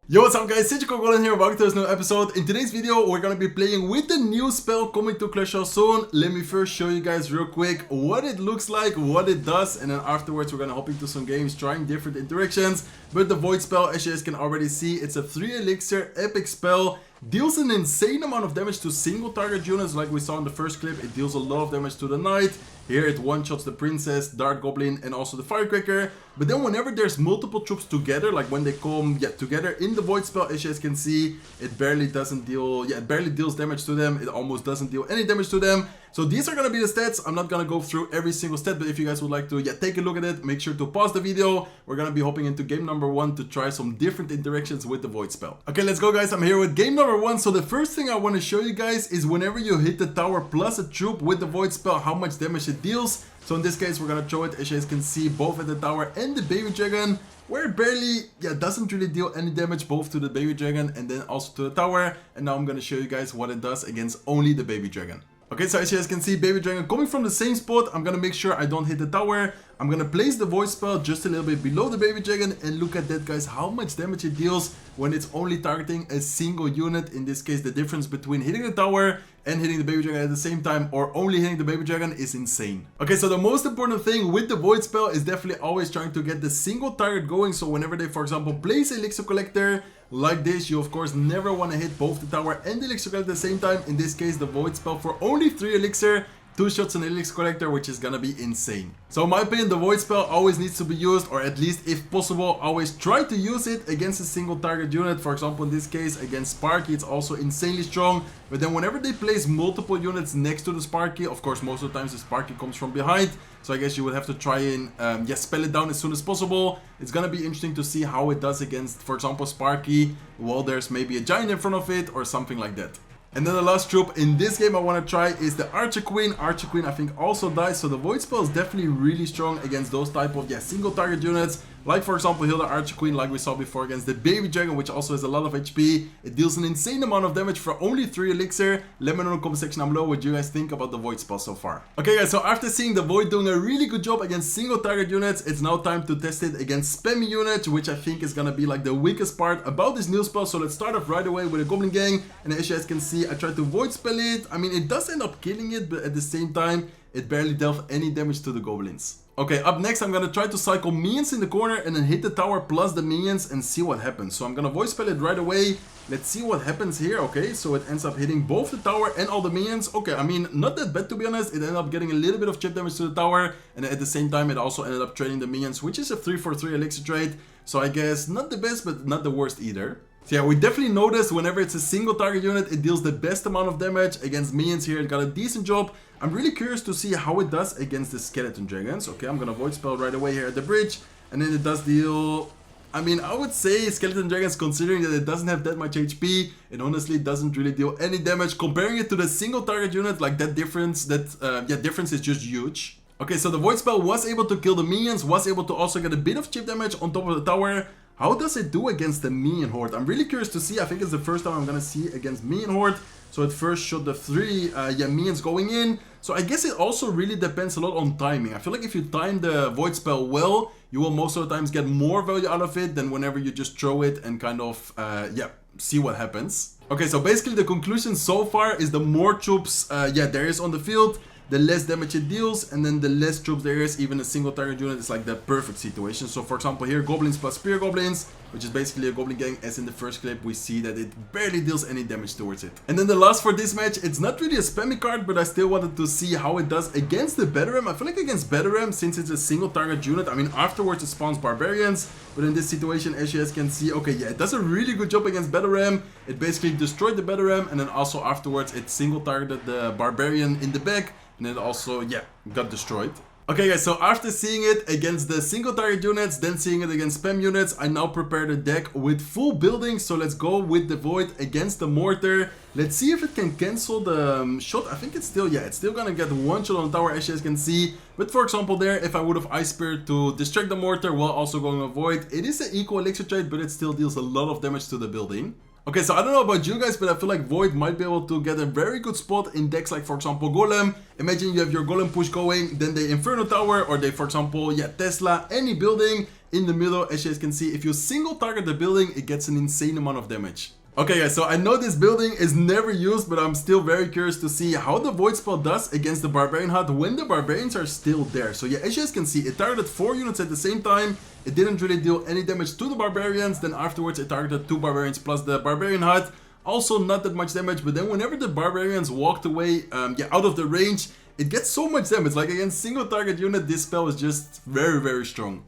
Yo, what's up guys, Goblin here, welcome to this new episode. In today's video, we're gonna be playing with the new spell coming to Clash Royale soon. Let me first show you guys real quick what it looks like, what it does, and then afterwards we're gonna hop into some games, trying different interactions. But the Void spell, as you guys can already see, it's a 3 elixir epic spell. Deals an insane amount of damage to single target units like we saw in the first clip. It deals a lot of damage to the knight. Here it one-shots the princess, Dark Goblin, and also the firecracker. But then whenever there's multiple troops together, like when they come together in the Void spell, as you guys can see, it barely doesn't deal, it barely deals damage to them. It almost doesn't deal any damage to them. So these are gonna be the stats. I'm not gonna go through every single stat, but if you guys would like to take a look at it, make sure to pause the video. We're gonna be hopping into game number 1 to try some different interactions with the Void spell. Okay, let's go guys. I'm here with game number 1. So the first thing I want to show you guys is whenever you hit the tower plus a troop with the Void spell, how much damage it deals. So in this case, we're gonna throw it, as you guys can see, both at the tower and the baby dragon, where it barely, doesn't really deal any damage both to the baby dragon and then also to the tower. And now I'm gonna show you guys what it does against only the baby dragon. Okay, so as you guys can see, baby dragon coming from the same spot. I'm gonna make sure I don't hit the tower. I'm gonna place the Void spell just a little bit below the baby dragon, and look at that guys, how much damage it deals when it's only targeting a single unit. In this case, the difference between hitting the tower and hitting the baby dragon at the same time, or only hitting the baby dragon, is insane. Okay, so the most important thing with the Void spell is definitely always trying to get the single target going. So whenever they, for example, place a elixir collector like this, you of course never want to hit both the tower and the elixir collector at the same time. In this case, the Void spell for only 3 elixir, 2 shots on elixir collector, which is gonna be insane. So in my opinion, the Void spell always needs to be used, or at least if possible, always try to use it against a single target unit. For example, in this case, against Sparky, it's also insanely strong. But then whenever they place multiple units next to the Sparky, of course, most of the times the Sparky comes from behind. So I guess you would have to try and spell it down as soon as possible. It's gonna be interesting to see how it does against, for example, Sparky, while there's maybe a giant in front of it or something like that. And then the last troop in this game I want to try is the Archer Queen. Archer Queen I think also dies, so the Void spell is definitely really strong against those type of single target units. Like for example here the Archer Queen, like we saw before against the baby dragon, which also has a lot of HP. It deals an insane amount of damage for only 3 elixir. Let me know in the comment section down below what you guys think about the Void spell so far. Okay guys, so after seeing the Void doing a really good job against single target units, it's now time to test it against spammy units, which I think is gonna be like the weakest part about this new spell. So let's start off right away with a Goblin gang, and as you guys can see, I tried to Void spell it. I mean, it does end up killing it, but at the same time, it barely dealt any damage to the goblins. Okay, up next, I'm gonna try to cycle minions in the corner and then hit the tower plus the minions and see what happens. So I'm gonna Void spell it right away. Let's see what happens here. Okay, so it ends up hitting both the tower and all the minions. Okay, I mean, not that bad to be honest. It ended up getting a little bit of chip damage to the tower, and at the same time, it also ended up trading the minions, which is a 3-for-3 elixir trade. So I guess not the best, but not the worst either. So yeah, we definitely noticed whenever it's a single target unit, it deals the best amount of damage. Against minions here, it got a decent job. I'm really curious to see how it does against the skeleton dragons. Okay, I'm gonna Void spell right away here at the bridge, and then it does deal, I mean, I would say skeleton dragons, considering that it doesn't have that much HP, it honestly doesn't really deal any damage. Comparing it to the single target unit, like that difference, difference is just huge. Okay, so the Void spell was able to kill the minions, was able to also get a bit of chip damage on top of the tower. How does it do against the minion horde? I'm really curious to see. I think it's the first time I'm gonna see against minion horde. So it first shot the 3 minions going in. So I guess it also really depends a lot on timing. I feel like if you time the Void spell well, you will most of the times get more value out of it than whenever you just throw it and kind of, see what happens. Okay, so basically the conclusion so far is the more troops, there is on the field, the less damage it deals, and then the less troops there is, even a single target unit is like the perfect situation. So for example here, goblins plus spear goblins, which is basically a goblin gang, as in the first clip, we see that it barely deals any damage towards it. And then the last for this match, it's not really a spammy card, but I still wanted to see how it does against the Battleram. I feel like against Battleram, since it's a single target unit, I mean afterwards it spawns barbarians, but in this situation, as you guys can see, okay, yeah, it does a really good job against Battleram. It basically destroyed the Battleram, and then also afterwards it single targeted the barbarian in the back, and it also, got destroyed. Okay guys, so after seeing it against the single target units, then seeing it against spam units, I now prepared a deck with full building. So let's go with the Void against the mortar. Let's see if it can cancel the shot. I think it's still, it's still gonna get one shot on the tower, as you guys can see. But for example there, if I would have Ice Spear to distract the mortar while also going with Void, it is an equal elixir trade, but it still deals a lot of damage to the building. Okay, so I don't know about you guys, but I feel like Void might be able to get a very good spot in decks like, for example, Golem. Imagine you have your Golem push going, then the Inferno Tower, or they, for example, Tesla, any building, in the middle. As you guys can see, if you single target the building, it gets an insane amount of damage. Okay guys, so I know this building is never used, but I'm still very curious to see how the Void Spell does against the Barbarian Hut when the Barbarians are still there. So yeah, as you guys can see, it targeted 4 units at the same time. It didn't really deal any damage to the Barbarians. Then afterwards it targeted 2 Barbarians plus the Barbarian Hut. Also not that much damage, but then whenever the Barbarians walked away out of the range, it gets so much damage. Like against single target unit, this spell is just very, very strong.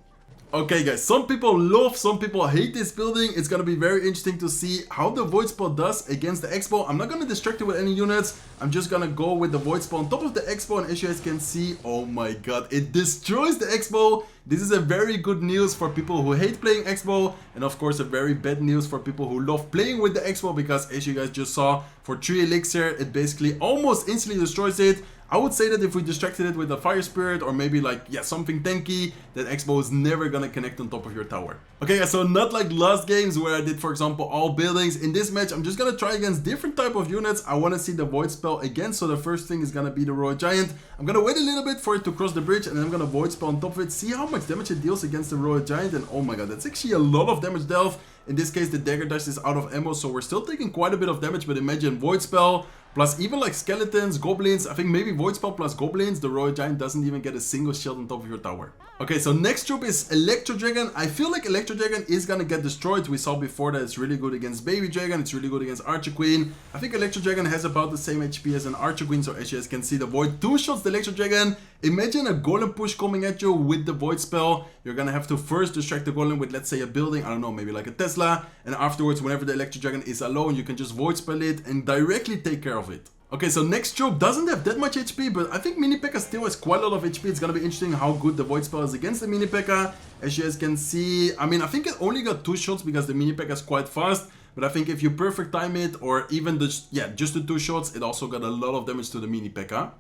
Okay guys, some people love, some people hate this building. It's gonna be very interesting to see how the Void Spell does against the Expo. I'm not gonna distract it with any units. I'm just gonna go with the Void Spell on top of the Expo, and as you guys can see, oh my god, it destroys the Expo. This is a very good news for people who hate playing Expo, and of course a very bad news for people who love playing with the Expo, because as you guys just saw, for 3 elixir, it basically almost instantly destroys it. I would say that if we distracted it with a Fire Spirit or maybe like, yeah, something tanky, that Expo is never gonna connect on top of your tower. Okay guys, so not like last games where I did, for example, all buildings. In this match, I'm just gonna try against different type of units. I wanna see the Void Spell again, so the first thing is gonna be the Royal Giant. I'm gonna wait a little bit for it to cross the bridge, and then I'm gonna Void Spell on top of it, see how much damage it deals against the Royal Giant, and oh my god, that's actually a lot of damage dealt. In this case, the Dagger Dash is out of ammo, so we're still taking quite a bit of damage, but imagine Void Spell, plus even like skeletons, goblins. I think maybe Void Spell plus goblins, the Royal Giant doesn't even get a single shield on top of your tower. Okay, so next troop is Electro Dragon. I feel like Electro Dragon is gonna get destroyed. We saw before that it's really good against Baby Dragon, it's really good against Archer Queen. I think Electro Dragon has about the same HP as an Archer Queen, so as you guys can see, the Void 2-shots the Electro Dragon. Imagine a Golem push coming at you with the Void Spell. You're gonna have to first distract the Golem with, let's say, a building, I don't know, maybe like a Tesla, and afterwards, whenever the Electro Dragon is alone, you can just Void Spell it and directly take care of it. Okay, so next troop doesn't have that much HP, but I think Mini P.E.K.K.A. still has quite a lot of HP. It's gonna be interesting how good the Void Spell is against the Mini P.E.K.K.A. As you guys can see, I mean, I think it only got 2 shots because the Mini P.E.K.K.A. is quite fast. But I think if you perfect time it, or even just the 2 shots, it also got a lot of damage to the Mini P.E.K.K.A.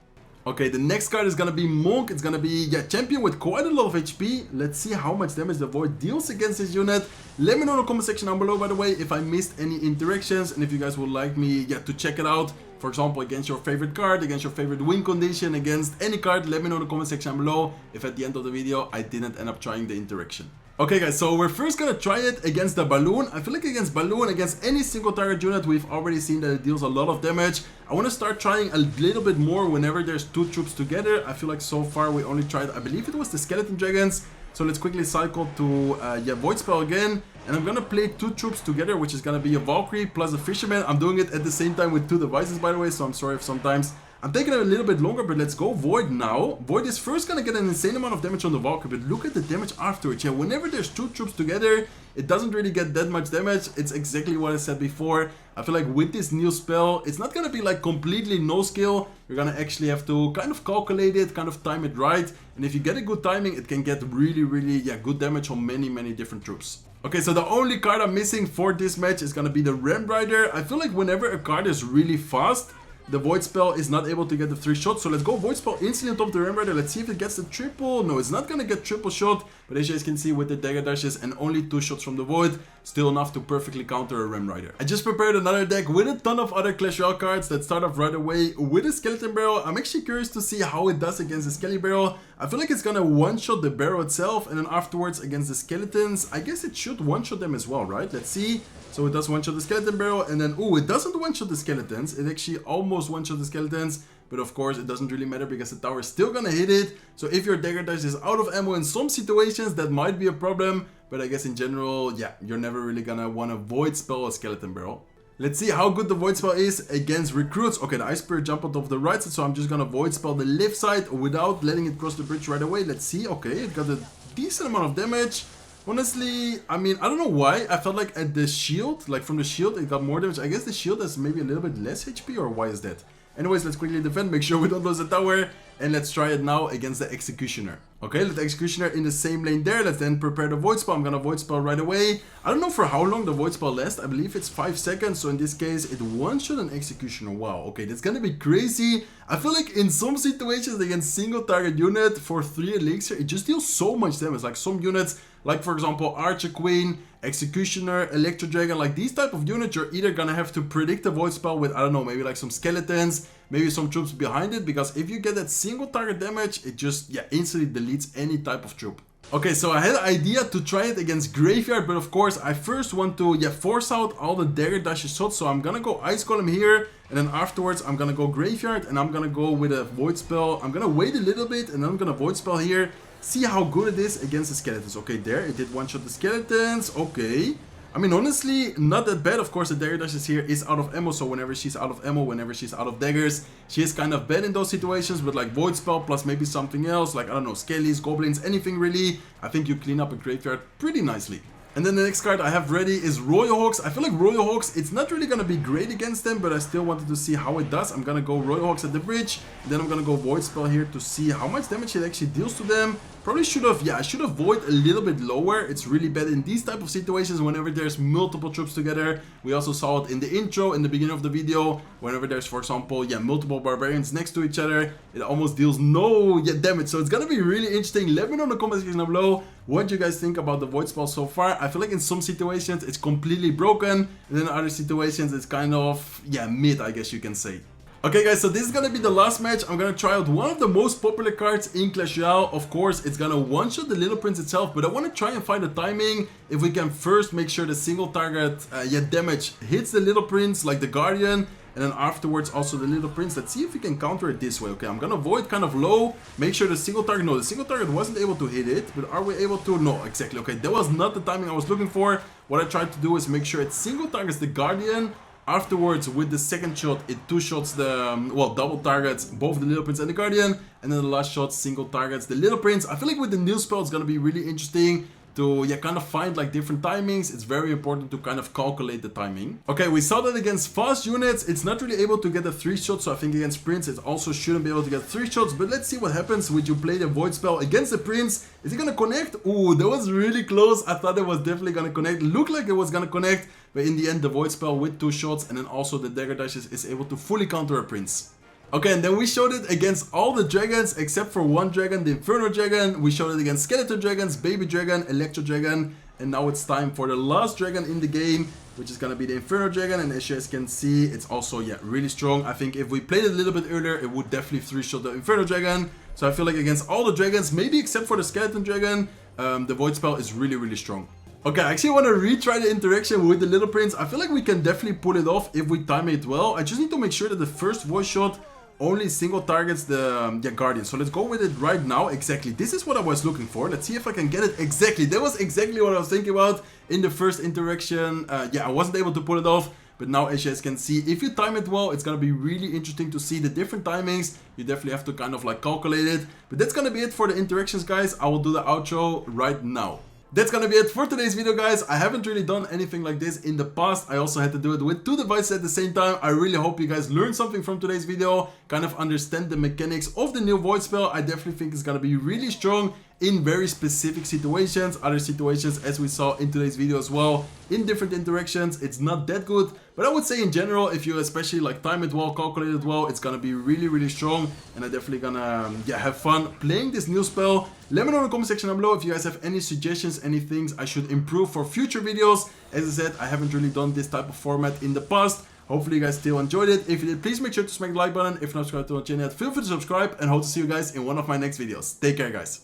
Okay, the next card is gonna be Monk. It's gonna be, champion with quite a lot of HP. Let's see how much damage the Void deals against this unit. Let me know in the comment section down below, by the way, if I missed any interactions, and if you guys would like me, to check it out. For example, against your favorite card, against your favorite win condition, against any card, let me know in the comment section down below if at the end of the video I didn't end up trying the interaction. Okay guys, so we're first gonna try it against the Balloon. I feel like against Balloon, against any single target unit, we've already seen that it deals a lot of damage. I want to start trying a little bit more whenever there's 2 troops together. I feel like so far we only tried, I believe it was the Skeleton Dragons. So let's quickly cycle to Void Spell again. And I'm gonna play 2 troops together, which is gonna be a Valkyrie plus a Fisherman. I'm doing it at the same time with 2 devices, by the way, so I'm sorry if sometimes I'm taking it a little bit longer, but let's go Void now. Void is first gonna get an insane amount of damage on the Valkyrie, but look at the damage afterwards. Yeah, whenever there's 2 troops together, it doesn't really get that much damage. It's exactly what I said before. I feel like with this new spell, it's not gonna be like completely no skill. You're gonna actually have to kind of calculate it, kind of time it right. And if you get a good timing, it can get really, really, good damage on many, many different troops. Okay, so the only card I'm missing for this match is gonna be the Ram Rider. I feel like whenever a card is really fast, the Void Spell is not able to get the 3 shots. So let's go Void Spell instantly on top of the Ram Rider. Let's see if it gets the triple. No, it's not gonna get triple shot. But as you guys can see with the Dagger Dashes and only 2 shots from the Void, still enough to perfectly counter a Ram Rider. I just prepared another deck with a ton of other Clash Royale cards. Let's start off right away with a Skeleton Barrel. I'm actually curious to see how it does against the Skelly Barrel. I feel like it's gonna one-shot the barrel itself, and then afterwards against the skeletons, I guess it should one-shot them as well, right? Let's see. So it does one-shot the Skeleton Barrel, and then, it doesn't one-shot the skeletons. It actually almost one-shot the skeletons, but of course it doesn't really matter because the tower is still gonna hit it. So if your Dagger Dash is out of ammo in some situations, that might be a problem, but I guess in general, you're never really gonna wanna Void Spell a Skeleton Barrel. Let's see how good the Void Spell is against recruits. Okay, the Ice Spirit jumped on top of the right side, so I'm just gonna Void Spell the left side without letting it cross the bridge right away. Let's see. Okay, it got a decent amount of damage. Honestly, I mean, I don't know why. I felt like at the shield, like from the shield, it got more damage. I guess the shield has maybe a little bit less HP, or why is that? Anyways, let's quickly defend, make sure we don't lose the tower, and let's try it now against the Executioner. Okay, let the Executioner in the same lane there. Let's then prepare the Void Spell. I'm gonna Void Spell right away. I don't know for how long the Void Spell lasts. I believe it's 5 seconds, so in this case, it one-shot an Executioner. Wow, okay, that's gonna be crazy. I feel like in some situations against single target unit for 3 elixir, it just deals so much damage. Like some units, like for example, Archer Queen, Executioner, Electro Dragon, like these type of units, you're either gonna have to predict the Void Spell with, I don't know, maybe like some skeletons, maybe some troops behind it, because if you get that single target damage, it just, instantly deletes any type of troop. Okay, so I had an idea to try it against Graveyard, but of course I first want to force out all the dagger dashes shots. So I'm gonna go Ice Golem here, and then afterwards I'm gonna go Graveyard, and I'm gonna go with a Void Spell. I'm gonna wait a little bit, and then I'm gonna Void Spell here. See how good it is against the skeletons. Okay, there, it did one-shot the skeletons. Okay. I mean, honestly, not that bad. Of course, the dagger dashes here is out of ammo, so whenever she's out of ammo, whenever she's out of daggers, she is kind of bad in those situations. But like Void Spell plus maybe something else, like, I don't know, Skellies, Goblins, anything really, I think you clean up a Graveyard pretty nicely. And then the next card I have ready is Royal Hawks. I feel like Royal Hawks, it's not really going to be great against them, but I still wanted to see how it does. I'm going to go Royal Hawks at the bridge. Then I'm going to go Void Spell here to see how much damage it actually deals to them. Probably should have, I should have Void a little bit lower. It's really bad in these type of situations whenever there's multiple troops together. We also saw it in the intro, in the beginning of the video. Whenever there's, for example, multiple barbarians next to each other, it almost deals no damage. So it's going to be really interesting. Let me know in the comment section down below what you guys think about the Void Spell so far. I feel like in some situations it's completely broken, and then in other situations it's kind of, mid, I guess you can say. Okay guys, so this is gonna be the last match. I'm gonna try out one of the most popular cards in Clash Royale. Of course, it's gonna one-shot the Little Prince itself, but I want to try and find the timing. If we can first make sure the single target damage hits the Little Prince, like the Guardian, and then afterwards also the Little Prince. Let's see if we can counter it this way. Okay, I'm gonna Void kind of low, make sure the single target, no, the single target wasn't able to hit it, but are we able to? No, exactly. Okay, that was not the timing I was looking for. What I tried to do is make sure it single targets the Guardian. Afterwards, with the second shot, it two-shots the, double targets both the Little Prince and the Guardian. And then the last shot single targets the Little Prince. I feel like with the new spell, it's going to be really interesting to kind of find like different timings. It's very important to kind of calculate the timing. Okay, we saw that against fast units, it's not really able to get a 3-shot. So I think against Prince, it also shouldn't be able to get 3 shots. But let's see what happens when you play the Void Spell against the Prince. Is it going to connect? Ooh, that was really close. I thought it was definitely going to connect. Looked like it was going to connect. But in the end, the Void Spell with 2 shots and then also the Dagger Dashes is able to fully counter a Prince. Okay, and then we showed it against all the dragons except for one dragon, the Inferno Dragon. We showed it against Skeleton Dragons, Baby Dragon, Electro Dragon. And now it's time for the last dragon in the game, which is going to be the Inferno Dragon. And as you guys can see, it's also, really strong. I think if we played it a little bit earlier, it would definitely 3-shot the Inferno Dragon. So I feel like against all the dragons, maybe except for the Skeleton Dragon, the Void Spell is really, really strong. Okay, I actually want to retry the interaction with the Little Prince. I feel like we can definitely pull it off if we time it well. I just need to make sure that the first voice shot only single targets the Guardian. So let's go with it right now. Exactly, this is what I was looking for. Let's see if I can get it exactly. That was exactly what I was thinking about in the first interaction. I wasn't able to pull it off. But now, as you guys can see, if you time it well, it's going to be really interesting to see the different timings. You definitely have to kind of like calculate it. But that's going to be it for the interactions, guys. I will do the outro right now. That's gonna be it for today's video, guys. I haven't really done anything like this in the past. I also had to do it with 2 devices at the same time. I really hope you guys learned something from today's video, kind of understand the mechanics of the new Void Spell. I definitely think it's gonna be really strong in very specific situations, other situations as we saw in today's video as well. In different interactions, it's not that good, but I would say in general, if you especially like time it well, calculate it well, it's gonna be really, really strong. And I'm definitely gonna have fun playing this new spell. Let me know in the comment section down below if you guys have any suggestions, any things I should improve for future videos. As I said, I haven't really done this type of format in the past. Hopefully you guys still enjoyed it. If you did, please make sure to smack the like button. If you're not subscribed to my channel yet, feel free to subscribe, and hope to see you guys in one of my next videos. Take care, guys.